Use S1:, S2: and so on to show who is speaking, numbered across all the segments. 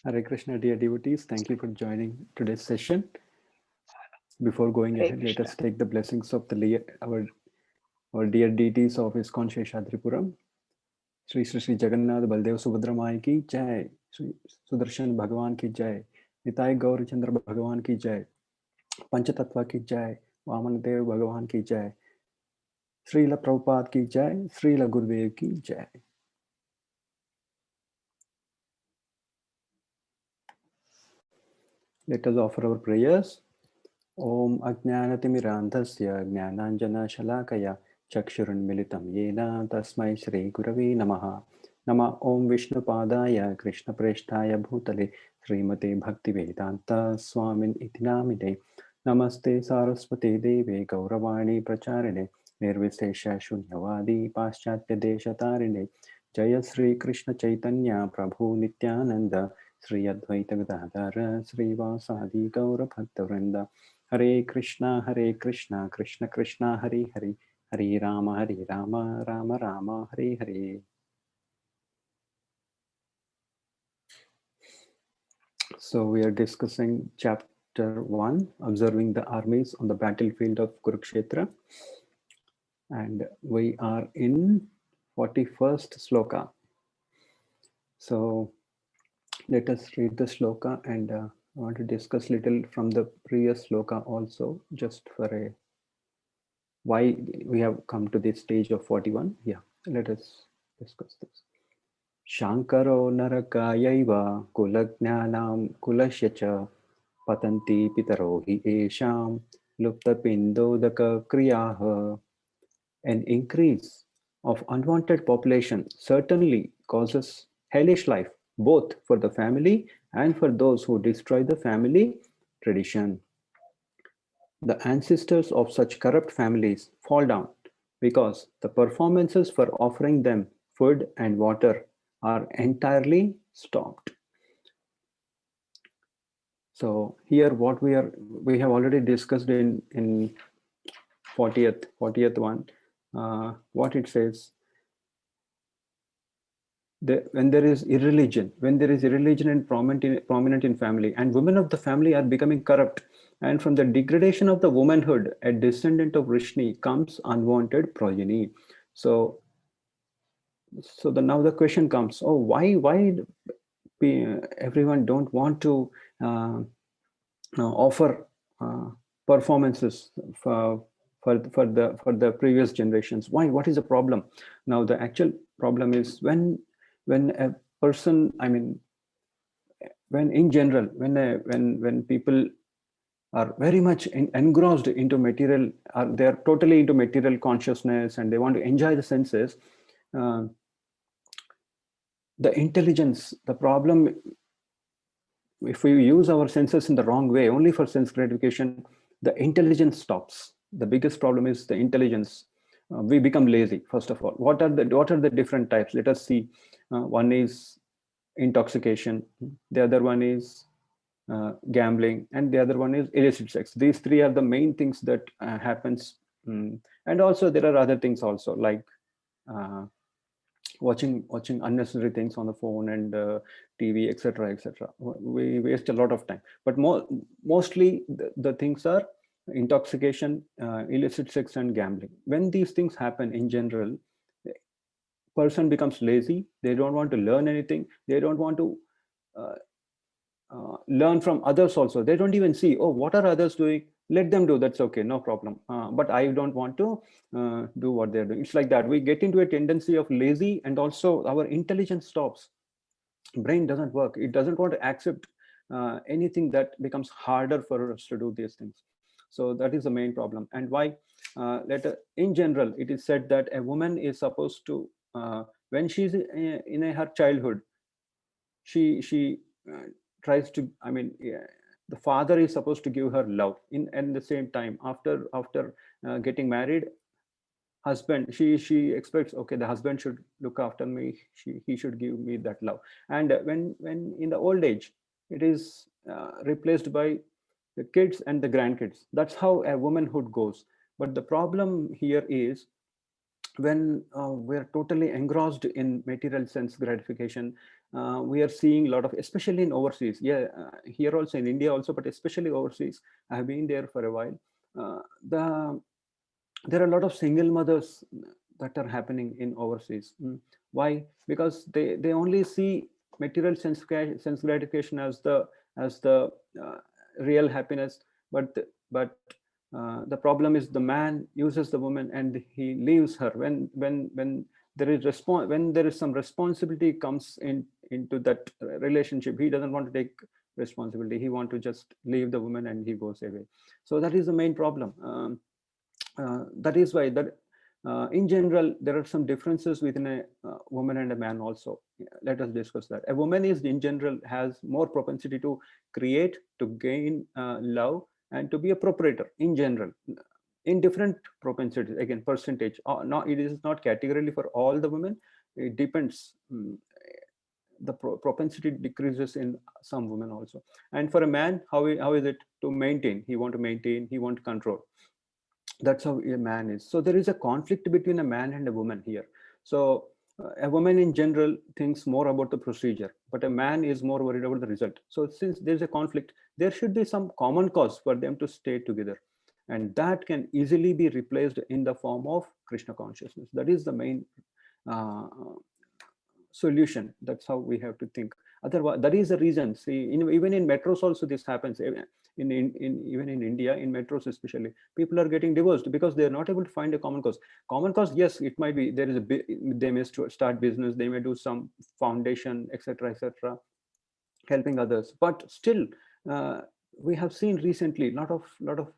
S1: Hare Krishna, dear devotees. Thank you for joining today's session. Before going
S2: Hare
S1: ahead, let
S2: Krishna.
S1: us take the blessings of our dear deities of ISKCON Sheshadripuram. Sri Sri Sri Jagannath Baldev Subhadra Mai ki Jai. Sri Sudarshan Bhagavan ki Jai. Nitai Gaur Chandra Bhagavan ki Jai. Panchatattva ki Jai. Vaman Dev Bhagavan ki Jai. Srila Prabhupada ki Jai. Srila Gurudev ki Jai. Let us offer our prayers. Om Ajnanatimirandhasya Jnananjana Shalakaya Chakshurunmilitam Yena Tasmai Shri Gurave Namaha. Nama Om Vishnupadaya Krishna Preshtaya Bhutale Srimate Bhaktivedanta Swamin Itinamide. Namaste Saraswate Deve Gauravani Pracharine Nirvisesha Shunyavadi Paschatya Deshatarine Jaya Sri Krishna Chaitanya Prabhu Nityananda Sri Advaita Gadadhara Sri Vasadi Gaura Bhaktavrinda Hare Krishna, Krishna Krishna, Hare Rama, Rama Rama, Hare Hare. So we are discussing chapter 1, observing the armies on the battlefield of Kurukshetra. And we are in 41st sloka. So let us read the sloka, and I want to discuss little from the previous sloka also, just for a why we have come to this stage of 41. Yeah, let us discuss this. Shankaro narakayaiva kulajnanam kulasya cha patanti pitaro hi esham luptapindodaka kriyaha. An increase of unwanted population certainly causes hellish life, both for the family and for those who destroy the family tradition. The ancestors of such corrupt families fall down because the performances for offering them food and water are entirely stopped. So here what we have already discussed in 40th one, what it says, when there is irreligion and prominent in family, and women of the family are becoming corrupt, and from the degradation of the womanhood, a descendant of Rishni comes unwanted progeny. So now the question comes, oh, why everyone don't want to uh, offer performances for the previous generations? Why? What is the problem? Now the actual problem is when a person, I mean, when in general, when people are very much engrossed into material, they are totally into material consciousness, and they want to enjoy the senses. uh, the intelligence, the problem, if we use our senses in the wrong way, only for sense gratification, the intelligence stops. The biggest problem is the intelligence. We become lazy. First of all, what are the different types? Let us see. One is intoxication, the other one is gambling, and the other one is illicit sex. These three are the main things that happens. And also there are other things also, like uh, watching unnecessary things on the phone and TV, etc., etc. We waste a lot of time, but mostly the things are intoxication, illicit sex, and gambling. When these things happen in general, person becomes lazy. They don't want to learn anything. They don't want to uh, learn from others also. They don't even see, oh, what are others doing? Let them do, that's okay, no problem. But I don't want to do what they're doing. It's like that. We get into a tendency of lazy, and also our intelligence stops. Brain doesn't work. It doesn't want to accept anything that becomes harder for us to do these things. So that is the main problem. And why, in general, it is said that a woman is supposed to, when she's in her childhood, she tries to, I mean, yeah, the father is supposed to give her love. In the same time, after getting married, husband, she expects, okay, the husband should look after me, he should give me that love. And when in the old age, it is replaced by the kids and the grandkids. That's how a womanhood goes. But the problem here is, when we are totally engrossed in material sense gratification, we are seeing a lot of, especially in overseas. Yeah, here also in India also, but especially overseas. I have been there for a while. The There are a lot of single mothers that are happening in overseas. Why? Because they only see material sense gratification as the uh, real happiness, but the problem is the man uses the woman and he leaves her when there is some responsibility comes into that relationship. He doesn't want to take responsibility. He want to just leave the woman and he goes away. So that is the main problem. That is why that in general there are some differences within a woman and a man also. Let us discuss that. A woman is in general has more propensity to create, to gain love, and to be a proprietor in general, in different propensities. Again, percentage, no, it is not categorically for all the women. It depends. The propensity decreases in some women also. And for a man, how is it to maintain? He want to maintain, he want to control. That's how a man is. So there is a conflict between a man and a woman here. So a woman in general thinks more about the procedure, but a man is more worried about the result. So since there's a conflict, there should be some common cause for them to stay together, and that can easily be replaced in the form of Krishna consciousness. That is the main uh, solution. That's how we have to think. Otherwise, that is the reason. See, even in metros also this happens. Even in India, in metros especially, people are getting divorced because they are not able to find a common cause. Common cause, yes, it might be there is they may start business, they may do some foundation, etc., etc., helping others. But still, uh, we have seen recently lot of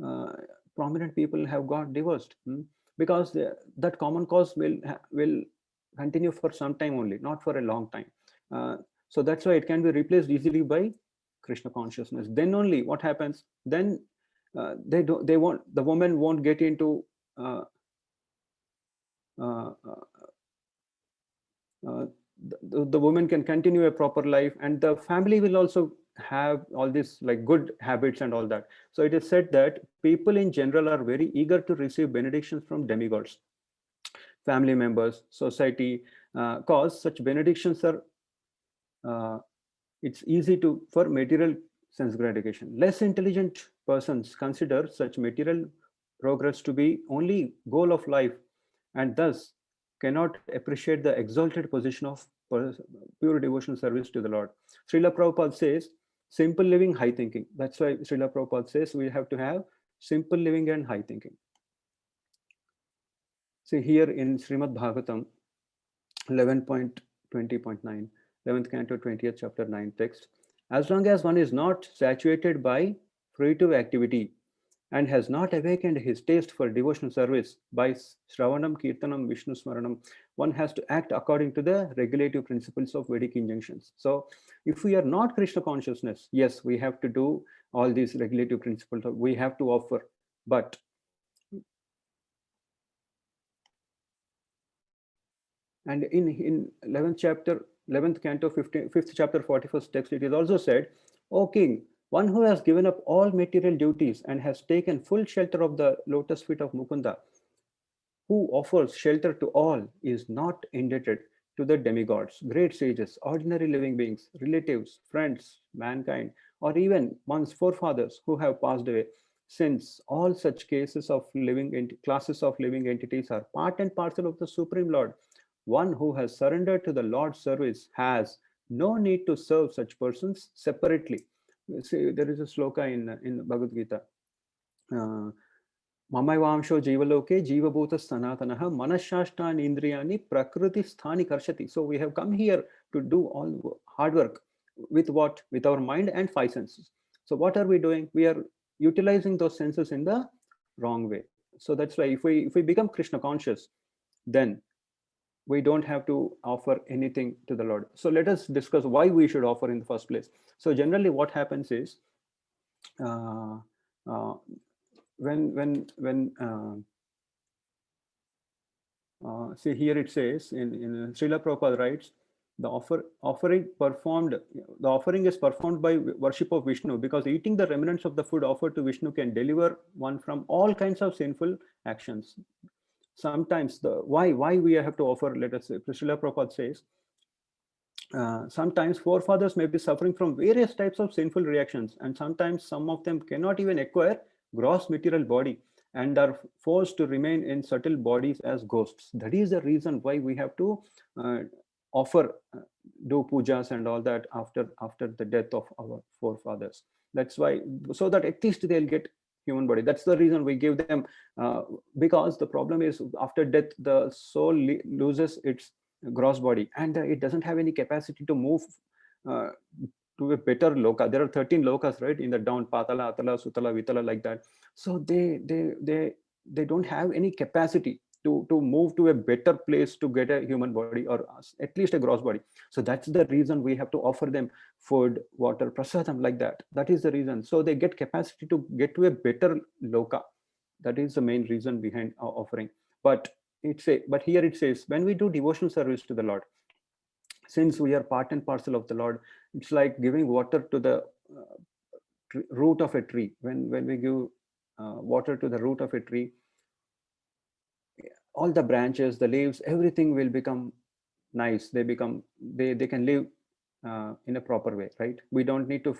S1: uh, prominent people have got divorced, because that common cause will continue for some time only, not for a long time. uh, so that's why it can be replaced easily by Krishna consciousness. Then only what happens, then they won't, the woman won't get into uh, uh, uh, the woman can continue a proper life, and the family will also have all these like good habits and all that. So it is said that people in general are very eager to receive benedictions from demigods, family members, society, cause such benedictions are uh, it's easy to for material sense gratification. Less intelligent persons consider such material progress to be only goal of life, and thus cannot appreciate the exalted position of pure devotional service to the Lord. Srila Prabhupada says, simple living, high thinking. That's why Srila Prabhupada says we have to have simple living and high thinking. See here in Srimad Bhagavatam 11.20.9, 11th canto, 20th chapter, 9th text. As long as one is not saturated by fruitive activity and has not awakened his taste for devotional service by Shravanam, Kirtanam, Vishnu Smaranam, one has to act according to the regulative principles of Vedic injunctions. So, if we are not Krishna consciousness, yes, we have to do all these regulative principles, we have to offer, but and in 11th chapter, 11th canto, 5th chapter, 41st text, it is also said, O king, one who has given up all material duties and has taken full shelter of the lotus feet of Mukunda, who offers shelter to all, is not indebted to the demigods, great sages, ordinary living beings, relatives, friends, mankind, or even one's forefathers who have passed away, since all such cases of classes of living entities are part and parcel of the Supreme Lord. One who has surrendered to the Lord's service has no need to serve such persons separately. See, there is a sloka in Bhagavad Gita. Uh, Mamaivaamsho jivaloke jivabhuta sanatanaha manashashtan indriyani prakriti sthani karshati. So we have come here to do all hard work with what? With our mind and five senses. So what are we doing? We are utilizing those senses in the wrong way. So that's why if we become Krishna conscious, then we don't have to offer anything to the Lord. So let us discuss why we should offer in the first place. So generally what happens is, uh, uh, when see here it says in Srila Prabhupada writes, the offering is performed by worship of Vishnu, because eating the remnants of the food offered to Vishnu can deliver one from all kinds of sinful actions. sometimes the why we have to offer, let us say, Srila Prabhupada says, sometimes forefathers may be suffering from various types of sinful reactions, and sometimes some of them cannot even acquire gross material body and are forced to remain in subtle bodies as ghosts. That is the reason why we have to uh, offer, do pujas and all that after the death of our forefathers. That's why, so that at least they'll get human body. That's the reason we give them, because the problem is after death the soul loses its gross body, and it doesn't have any capacity to move uh, to a better loka. There are 13 lokas, right, in the down, patala, atala, sutala, vitala, like that. So they don't have any capacity to move to a better place to get a human body, or at least a gross body. So that's the reason we have to offer them food, water, prasadam, like that. That is the reason, so they get capacity to get to a better loka. That is the main reason behind our offering. But but here it says, when we do devotional service to the Lord, since we are part and parcel of the Lord, it's like giving water to the root of a tree. When we give water to the root of a tree, all the branches, the leaves, everything will become nice. They can live in a proper way, right? We don't need to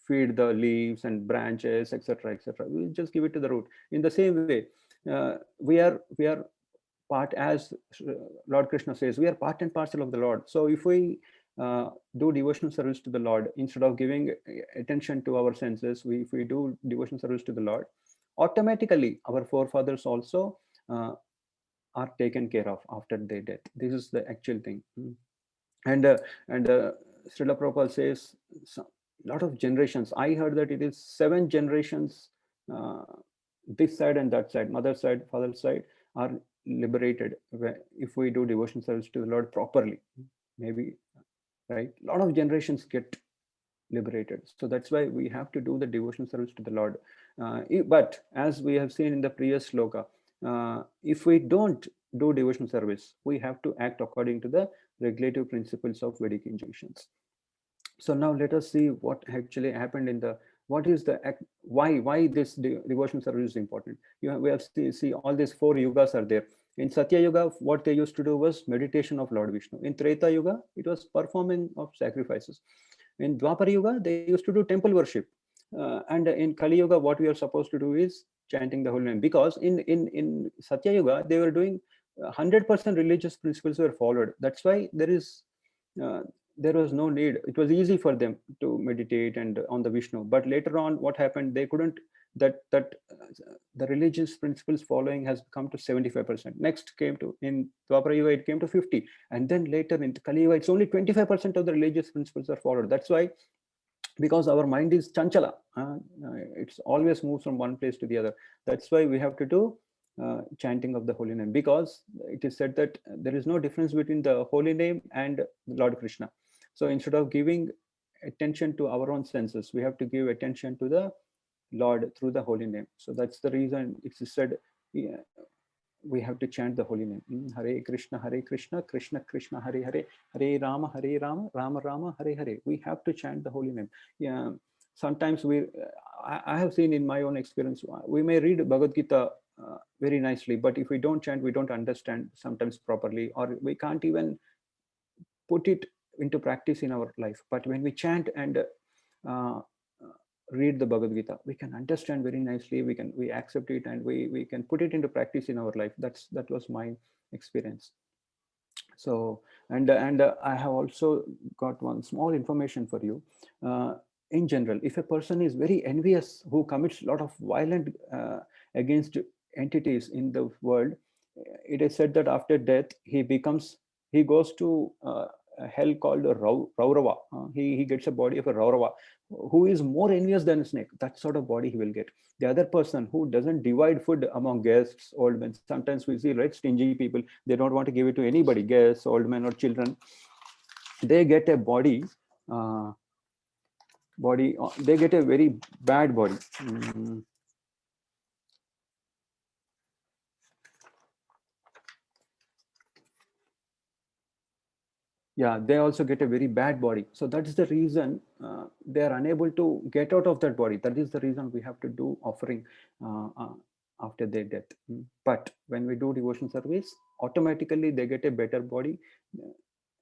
S1: feed the leaves and branches, etc., etc. We just give it to the root. In the same way, we are part, as Lord Krishna says, we are part and parcel of the Lord. So if we do devotional service to the Lord, instead of giving attention to our senses, if we do devotional service to the Lord, automatically our forefathers also are taken care of after their death. This is the actual thing. And Srila Prabhupada says, lot of generations. I heard that it is 7 generations, uh, this side and that side, mother side, father side, are liberated if we do devotion service to the Lord properly. Maybe, right? A lot of generations get liberated. So that's why we have to do the devotional service to the Lord. But as we have seen in the previous sloka, if we don't do devotional service, we have to act according to the regulative principles of Vedic injunctions. So now let us see what actually happened in the, what is the why this devotional service is important. We have see all these 4 yugas are there. In Satya Yuga, what they used to do was meditation of Lord Vishnu. In Treta Yuga, it was performing of sacrifices. In Dwapara Yuga, they used to do temple worship. And in Kali Yuga, what we are supposed to do is chanting the holy name. Because in Satya Yuga, they were doing 100% religious principles were followed. That's why uh, there was no need. It was easy for them to meditate and on the Vishnu. But later on, what happened? They couldn't. The religious principles following has come to 75%. Next came to, in Dwapara Yuga, it came to 50, and then later in Kali Yuga, it's only 25% of the religious principles are followed. That's why, because our mind is chanchala, it's always moves from one place to the other. That's why we have to do chanting of the holy name, because it is said that there is no difference between the holy name and Lord Krishna. So instead of giving attention to our own senses, we have to give attention to the Lord through the holy name. So that's the reason it's said, yeah, we have to chant the holy name. Hare Krishna, Krishna Krishna, Hare Hare, Hare Rama, Rama Rama, Hare Hare. We have to chant the holy name. Yeah. Sometimes I have seen in my own experience, we may read Bhagavad Gita very nicely, but if we don't chant, we don't understand sometimes properly, or we can't even put it into practice in our life. But when we chant and uh, read the Bhagavad Gita, we can understand very nicely. We accept it, and we can put it into practice in our life. That was my experience. So, and I have also got one small information for you. In general, if a person is very envious, who commits a lot of violent against entities in the world, it is said that after death he goes to a hell called a Raurava. He gets a body of a Raurava, who is more envious than a snake. That sort of body he will get. The other person who doesn't divide food among guests, old men. Sometimes we see, right, stingy people. They don't want to give it to anybody, guests, old men, or children. They get a uh, body. They get a very bad body. Yeah, they also get a very bad body. So that is the reason they are unable to get out of that body. That is the reason we have to do offering. after their death. But when we do devotion service, automatically they get a better body.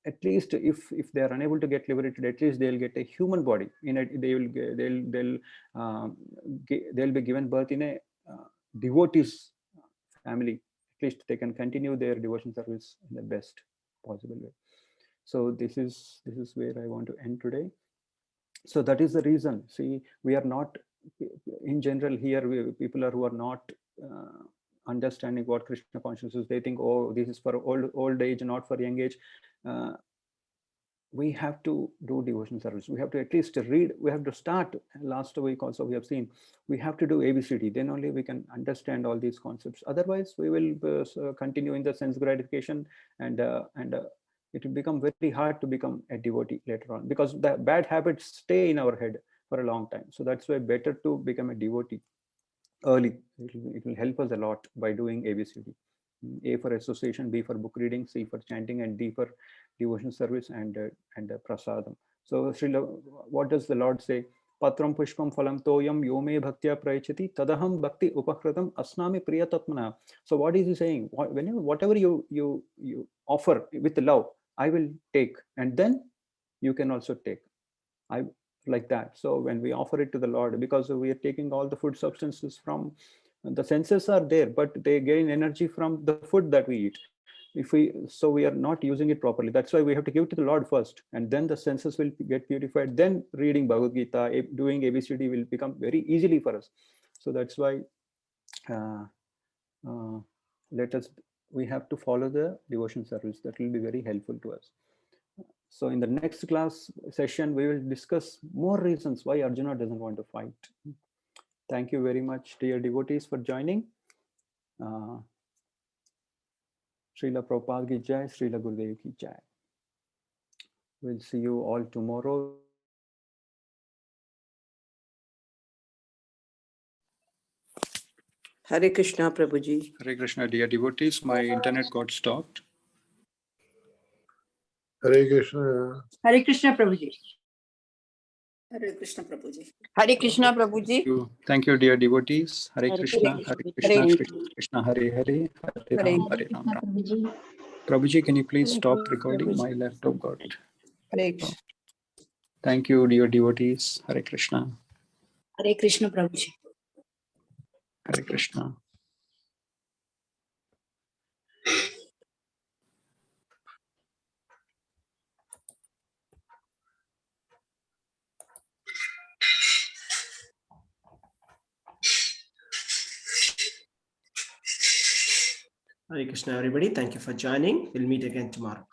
S1: At least if they are unable to get liberated, at least they'll get a human body. They'll be given birth in a devotees family. At least they can continue their devotion service in the best possible way. So this is where I want to end today. So that is the reason. See, we are not, in general here, people are who are not understanding what Krishna consciousness is. They think, oh, this is for old age, not for young age. We have to do devotion service. We have to at least read. We have to start. Last week also we have seen, we have to do ABCD. Then only we can understand all these concepts. Otherwise, we will continue in the sense gratification, and it will become very hard to become a devotee later on, because the bad habits stay in our head for a long time. So that's why better to become a devotee early. It will help us a lot by doing ABCD. A for association, B for book reading, C for chanting, and D for devotion service and prasadam. So Srila, what does the Lord say? Patram pushpam phalam toyam yome bhaktya prayachati tadaham bhakti upahratam asnami priyatatmana. So what is he saying? Whatever you offer with love, I will take, and then you can also take. I like that. So when we offer it to the Lord, because we are taking all the food substances from, the senses are there, but they gain energy from the food that we eat. So we are not using it properly. That's why we have to give it to the Lord first, and then the senses will get purified. Then reading Bhagavad Gita, doing ABCD will become very easily for us. So that's why we have to follow the devotion service. That will be very helpful to us. So in the next class session, we will discuss more reasons why Arjuna doesn't want to fight. Thank you very much, dear devotees, for joining. Srila Prabhupada ki jai, Srila Gurudev ki jai. We'll see you all tomorrow.
S2: Hare Krishna, Prabhuji.
S1: Hare Krishna, dear devotees. My internet got stopped.
S3: Hare Krishna.
S4: Hare Krishna, Prabhuji.
S5: Hare Krishna, Prabhuji.
S2: Hare Krishna, Prabhuji.
S1: Thank you, dear devotees. Hare Krishna, Hare Krishna, Krishna Krishna, Hare Hare, Hare Ram, Hare Ram. Prabhuji, can you please stop recording? My laptop got. Thank you, dear devotees. Hare Krishna.
S5: Hare Krishna, Prabhuji.
S1: Hare Krishna.
S6: Hare Krishna, everybody. Thank you for joining. We'll meet again tomorrow.